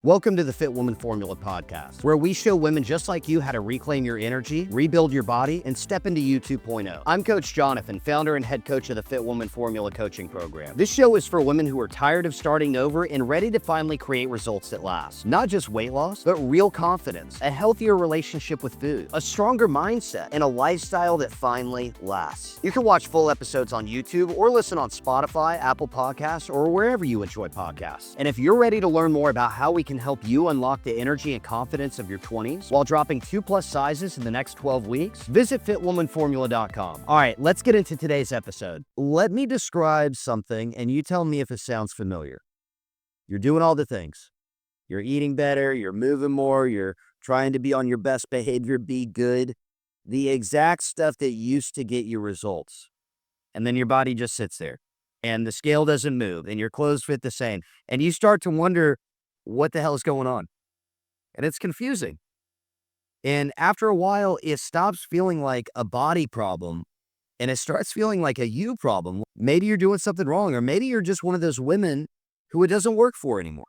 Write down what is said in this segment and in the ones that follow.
Welcome to the Fit Woman Formula podcast, where we show women just like you how to reclaim your energy, rebuild your body, and step into you 2.0. I'm Coach Jonathan, founder and head coach of the Fit Woman Formula coaching program. This show is for women who are tired of starting over and ready to finally create results that last. Not just weight loss, but real confidence, a healthier relationship with food, a stronger mindset, and a lifestyle that finally lasts. You can watch full episodes on YouTube or listen on Spotify, Apple Podcasts, or wherever you enjoy podcasts. And if you're ready to learn more about how we can help you unlock the energy and confidence of your 20s while dropping 2+ sizes in the next 12 weeks, visit fitwomanformula.com. All right, let's get into today's episode. Let me describe something and you tell me if it sounds familiar. You're doing all the things. You're eating better, you're moving more, you're trying to be on your best behavior, be good. The exact stuff that used to get you results. And then your body just sits there and the scale doesn't move and your clothes fit the same. And you start to wonder, what the hell is going on? And it's confusing. And after a while, it stops feeling like a body problem and it starts feeling like a you problem. Maybe you're doing something wrong, or maybe you're just one of those women who it doesn't work for anymore.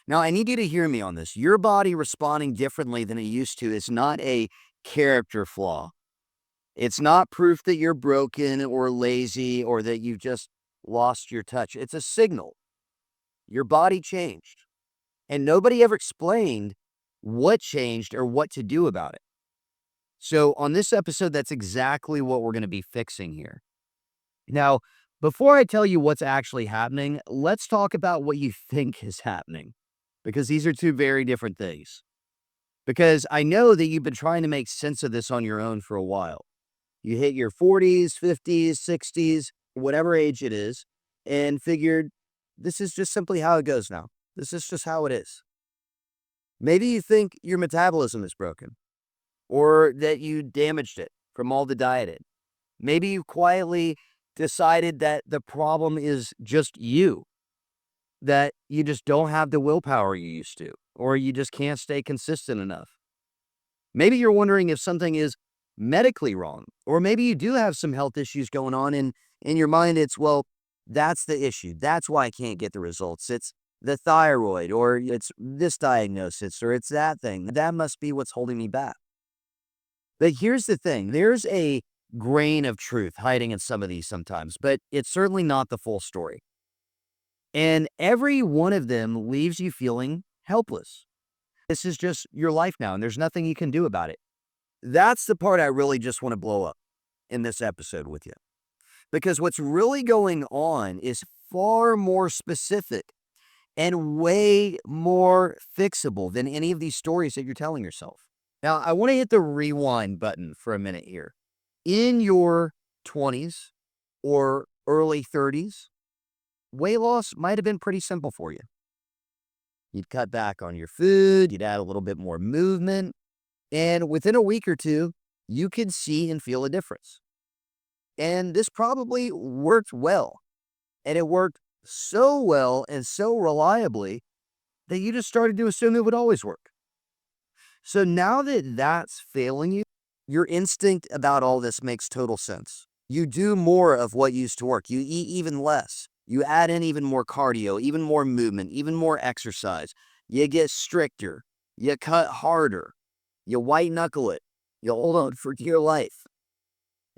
Now, I need you to hear me on this. Your body responding differently than it used to is not a character flaw. It's not proof that you're broken or lazy or that you've just lost your touch. It's a signal. Your body changed. And nobody ever explained what changed or what to do about it. So on this episode, that's exactly what we're going to be fixing here. Now, before I tell you what's actually happening, let's talk about what you think is happening, because these are two very different things. Because I know that you've been trying to make sense of this on your own for a while. You hit your 40s, 50s, 60s, whatever age it is, and figured this is just simply how it goes now. This is just how it is. Maybe you think your metabolism is broken or that you damaged it from all the dieting. Maybe you quietly decided that the problem is just you, that you just don't have the willpower you used to, or you just can't stay consistent enough. Maybe you're wondering if something is medically wrong, or maybe you do have some health issues going on, and in your mind it's, well, that's the issue. That's why I can't get the results. It's the thyroid, or it's this diagnosis, or it's that thing. That must be what's holding me back. But here's the thing. There's a grain of truth hiding in some of these sometimes, but it's certainly not the full story. And every one of them leaves you feeling helpless. This is just your life now, and there's nothing you can do about it. That's the part I really just want to blow up in this episode with you. Because what's really going on is far more specific and way more fixable than any of these stories that you're telling yourself. Now, I want to hit the rewind button for a minute here. In your 20s or early 30s, weight loss might have been pretty simple for you. You'd cut back on your food, you'd add a little bit more movement, and within a week or two, you could see and feel a difference. And this probably worked well. And it worked so well and so reliably that you just started to assume it would always work. So now that that's failing you, your instinct about all this makes total sense. You do more of what used to work. You eat even less. You add in even more cardio, even more movement, even more exercise. You get stricter. You cut harder. You white-knuckle it. You hold on for dear life.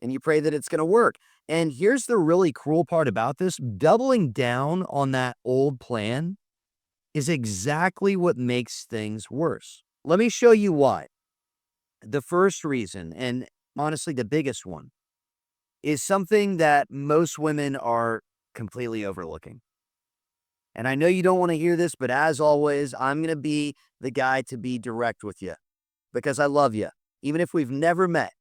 And you pray that it's going to work. And here's the really cruel part about this. Doubling down on that old plan is exactly what makes things worse. Let me show you why. The first reason, and honestly the biggest one, is something that most women are completely overlooking. And I know you don't want to hear this, but as always, I'm going to be the guy to be direct with you because I love you. Even if we've never met,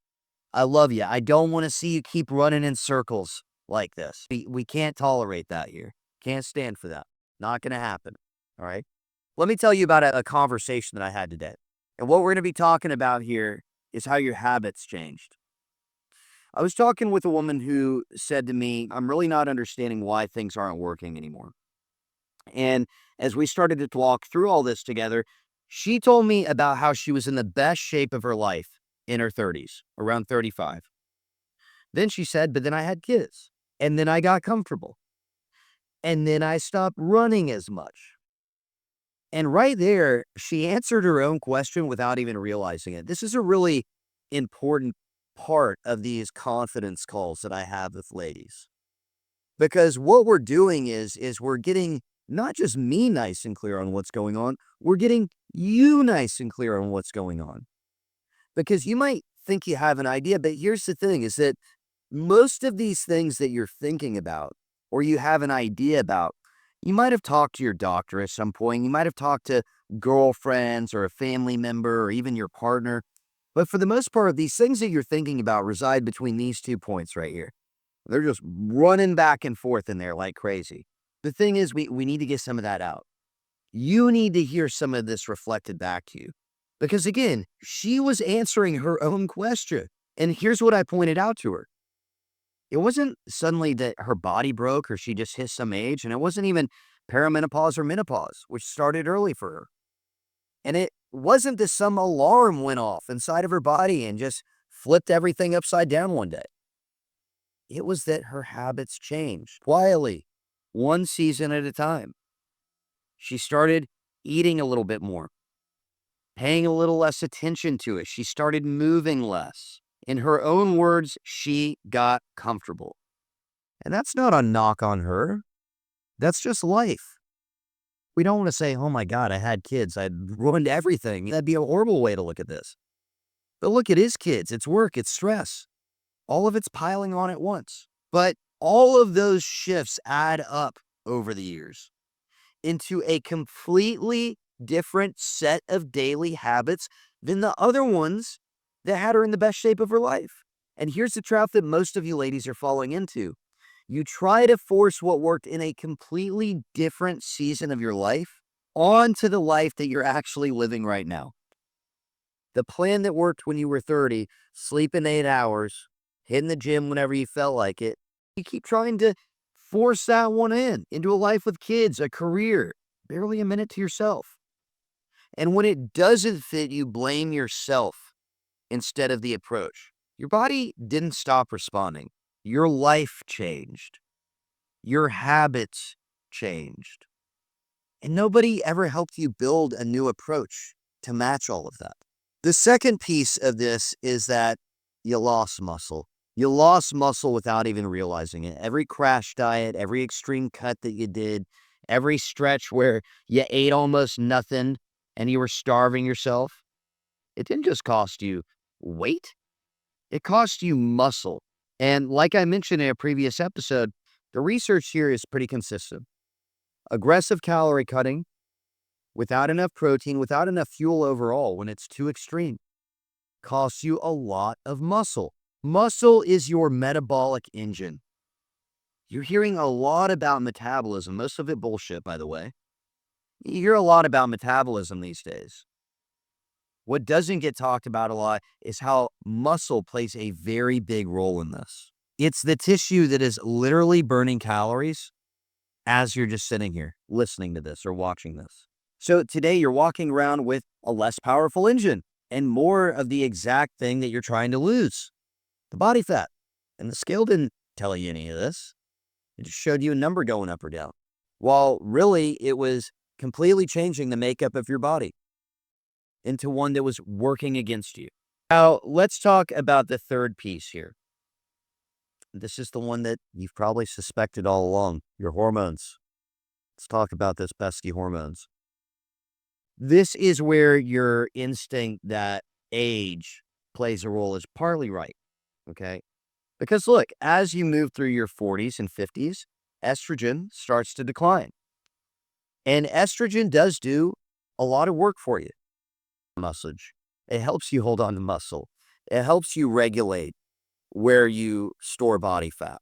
I love you. I don't want to see you keep running in circles like this. We can't tolerate that here. Can't stand for that. Not going to happen. All right. Let me tell you about a conversation that I had today. And what we're going to be talking about here is how your habits changed. I was talking with a woman who said to me, I'm really not understanding why things aren't working anymore. And as we started to walk through all this together, she told me about how she was in the best shape of her life in her 30s, around 35. Then she said, but then I had kids, and then I got comfortable, and then I stopped running as much. And right there, she answered her own question without even realizing it. This is a really important part of these confidence calls that I have with ladies. Because what we're doing is we're getting not just me nice and clear on what's going on, we're getting you nice and clear on what's going on. Because you might think you have an idea, but here's the thing is that most of these things that you're thinking about or you have an idea about, you might have talked to your doctor at some point. You might have talked to girlfriends or a family member or even your partner. But for the most part, these things that you're thinking about reside between these 2 points right here. They're just running back and forth in there like crazy. The thing is, we need to get some of that out. You need to hear some of this reflected back to you. Because again, she was answering her own question. And here's what I pointed out to her. It wasn't suddenly that her body broke or she just hit some age, and it wasn't even perimenopause or menopause, which started early for her. And it wasn't that some alarm went off inside of her body and just flipped everything upside down one day. It was that her habits changed quietly, one season at a time. She started eating a little bit more, paying a little less attention to it. She started moving less. In her own words, she got comfortable. And that's not a knock on her. That's just life. We don't want to say, oh my God, I had kids. I ruined everything. That'd be a horrible way to look at this. But look, it is kids. It's work. It's stress. All of it's piling on at once. But all of those shifts add up over the years into a completely different set of daily habits than the other ones that had her in the best shape of her life. And here's the trap that most of you ladies are falling into. You try to force what worked in a completely different season of your life onto the life that you're actually living right now. The plan that worked when you were 30, sleeping 8 hours, hitting the gym whenever you felt like it, you keep trying to force that one into a life with kids, a career, barely a minute to yourself. And when it doesn't fit, you blame yourself instead of the approach. Your body didn't stop responding. Your life changed. Your habits changed. And nobody ever helped you build a new approach to match all of that. The second piece of this is that you lost muscle. You lost muscle without even realizing it. Every crash diet, every extreme cut that you did, every stretch where you ate almost nothing and you were starving yourself, it didn't just cost you weight, it cost you muscle. And like I mentioned in a previous episode, the research here is pretty consistent. Aggressive calorie cutting without enough protein, without enough fuel overall, when it's too extreme, costs you a lot of muscle. Muscle is your metabolic engine. You're hearing a lot about metabolism, most of it bullshit, by the way. You hear a lot about metabolism these days. What doesn't get talked about a lot is how muscle plays a very big role in this. It's the tissue that is literally burning calories as you're just sitting here listening to this or watching this. So today you're walking around with a less powerful engine and more of the exact thing that you're trying to lose, the body fat. And the scale didn't tell you any of this. It just showed you a number going up or down. While really it was completely changing the makeup of your body into one that was working against you. Now, let's talk about the third piece here. This is the one that you've probably suspected all along, your hormones. Let's talk about this pesky hormones. This is where your instinct that age plays a role is partly right, okay? Because look, as you move through your 40s and 50s, estrogen starts to decline. And estrogen does do a lot of work for you. Muscle. It helps you hold on to muscle. It helps you regulate where you store body fat.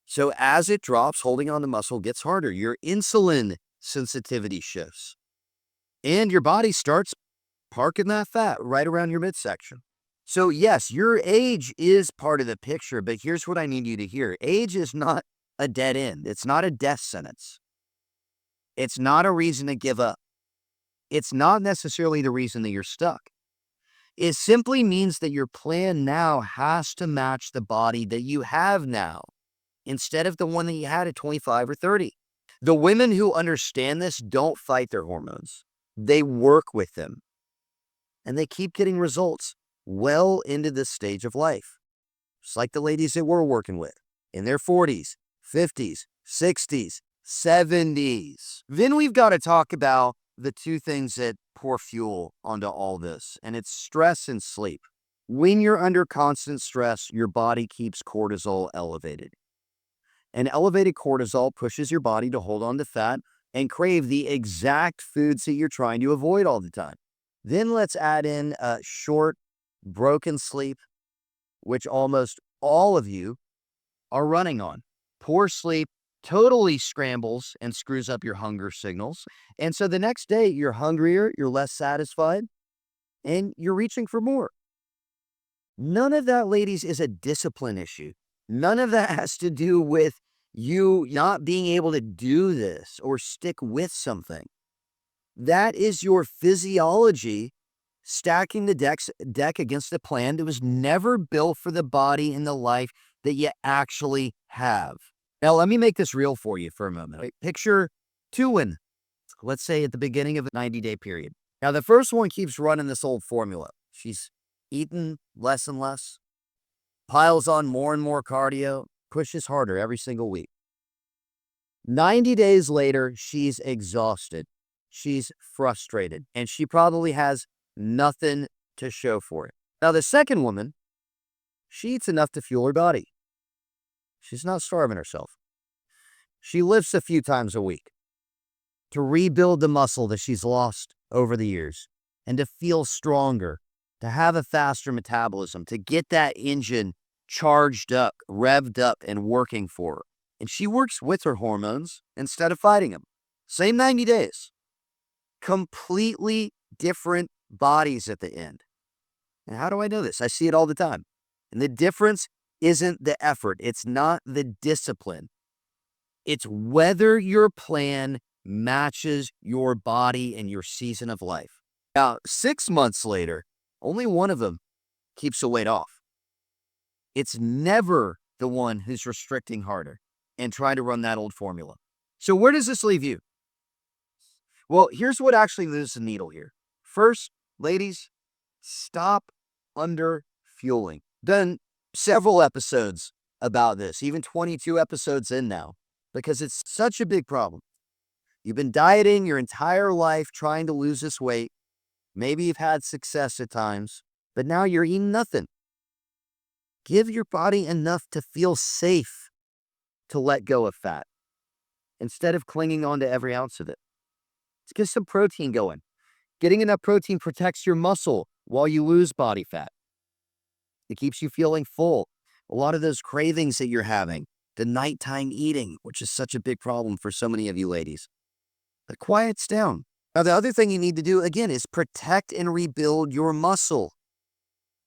So as it drops, holding on to muscle gets harder. Your insulin sensitivity shifts. And your body starts parking that fat right around your midsection. So yes, your age is part of the picture, but here's what I need you to hear. Age is not a dead end. It's not a death sentence. It's not a reason to give up. It's not necessarily the reason that you're stuck. It simply means that your plan now has to match the body that you have now, instead of the one that you had at 25 or 30. The women who understand this don't fight their hormones. They work with them. And they keep getting results well into this stage of life. Just like the ladies that we're working with in their 40s, 50s, 60s, 70s. Then we've got to talk about the two things that pour fuel onto all this, and it's stress and sleep. When you're under constant stress, your body keeps cortisol elevated. And elevated cortisol pushes your body to hold on to fat and crave the exact foods that you're trying to avoid all the time. Then let's add in short, broken sleep, which almost all of you are running on. Poor sleep totally scrambles and screws up your hunger signals. And so the next day, you're hungrier, you're less satisfied, and you're reaching for more. None of that, ladies, is a discipline issue. None of that has to do with you not being able to do this or stick with something. That is your physiology stacking the deck against a plan that was never built for the body and the life that you actually have. Now, let me make this real for you for a moment. Picture two women, let's say at the beginning of a 90-day period. Now, the first one keeps running this old formula. She's eating less and less, piles on more and more cardio, pushes harder every single week. 90 days later, she's exhausted. She's frustrated, and she probably has nothing to show for it. Now, the second woman, she eats enough to fuel her body. She's not starving herself. She lifts a few times a week to rebuild the muscle that she's lost over the years and to feel stronger, to have a faster metabolism, to get that engine charged up, revved up, and working for her. And she works with her hormones instead of fighting them. Same 90 days. Completely different bodies at the end. And how do I know this? I see it all the time. And the difference isn't the effort. It's not the discipline. It's whether your plan matches your body and your season of life. Now, 6 months later, only one of them keeps the weight off. It's never the one who's restricting harder and trying to run that old formula. So where does this leave you? Well, here's what actually moves the needle here. First, ladies, stop under fueling. Done several episodes about this, even 22 episodes in now, because it's such a big problem. You've been dieting your entire life trying to lose this weight. Maybe you've had success at times, but now you're eating nothing. Give your body enough to feel safe to let go of fat instead of clinging on to every ounce of it. Let's get some protein going. Getting enough protein protects your muscle while you lose body fat. It keeps you feeling full. A lot of those cravings that you're having, the nighttime eating, which is such a big problem for so many of you ladies, it quiets down. Now, the other thing you need to do, again, is protect and rebuild your muscle.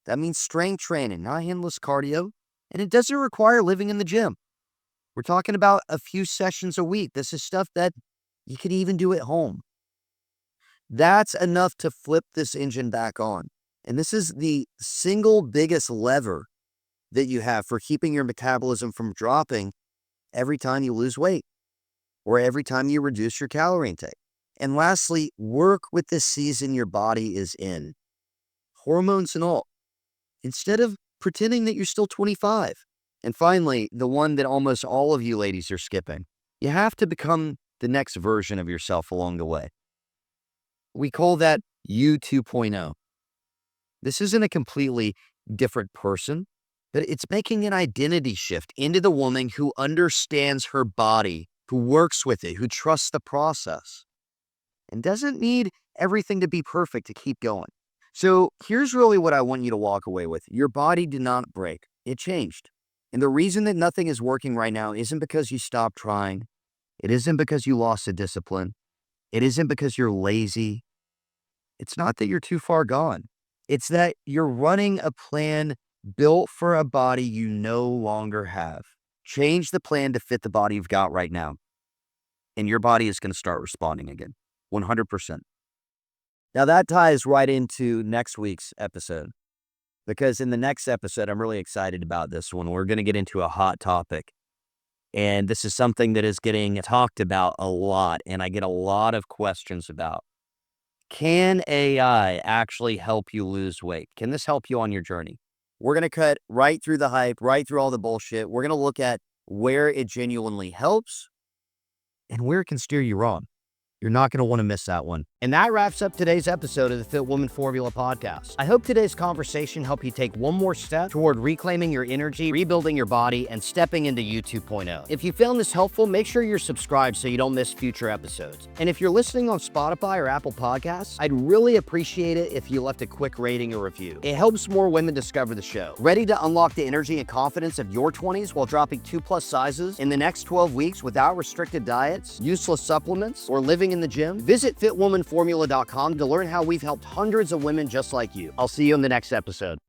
That means strength training, not endless cardio. And it doesn't require living in the gym. We're talking about a few sessions a week. This is stuff that you can even do at home. That's enough to flip this engine back on. And this is the single biggest lever that you have for keeping your metabolism from dropping every time you lose weight or every time you reduce your calorie intake. And lastly, work with the season your body is in, hormones and all, instead of pretending that you're still 25. And finally, the one that almost all of you ladies are skipping, you have to become the next version of yourself along the way. We call that you 2.0. This isn't a completely different person, but it's making an identity shift into the woman who understands her body, who works with it, who trusts the process, and doesn't need everything to be perfect to keep going. So here's really what I want you to walk away with. Your body did not break. It changed. And the reason that nothing is working right now isn't because you stopped trying. It isn't because you lost the discipline. It isn't because you're lazy. It's not that you're too far gone. It's that you're running a plan built for a body you no longer have. Change the plan to fit the body you've got right now, and your body is going to start responding again, 100%. Now that ties right into next week's episode, because in the next episode, I'm really excited about this one. We're going to get into a hot topic. And this is something that is getting talked about a lot, and I get a lot of questions about. Can AI actually help you lose weight? Can this help you on your journey? We're going to cut right through the hype, right through all the bullshit. We're going to look at where it genuinely helps and where it can steer you wrong. You're not going to want to miss that one. And that wraps up today's episode of the Fit Woman Formula Podcast. I hope today's conversation helped you take one more step toward reclaiming your energy, rebuilding your body, and stepping into you 2.0. If you found this helpful, make sure you're subscribed so you don't miss future episodes. And if you're listening on Spotify or Apple Podcasts, I'd really appreciate it if you left a quick rating or review. It helps more women discover the show. Ready to unlock the energy and confidence of your 20s while dropping 2+ sizes in the next 12 weeks without restricted diets, useless supplements, or living in the gym? Visit fitwomanformula.com to learn how we've helped hundreds of women just like you. I'll see you in the next episode.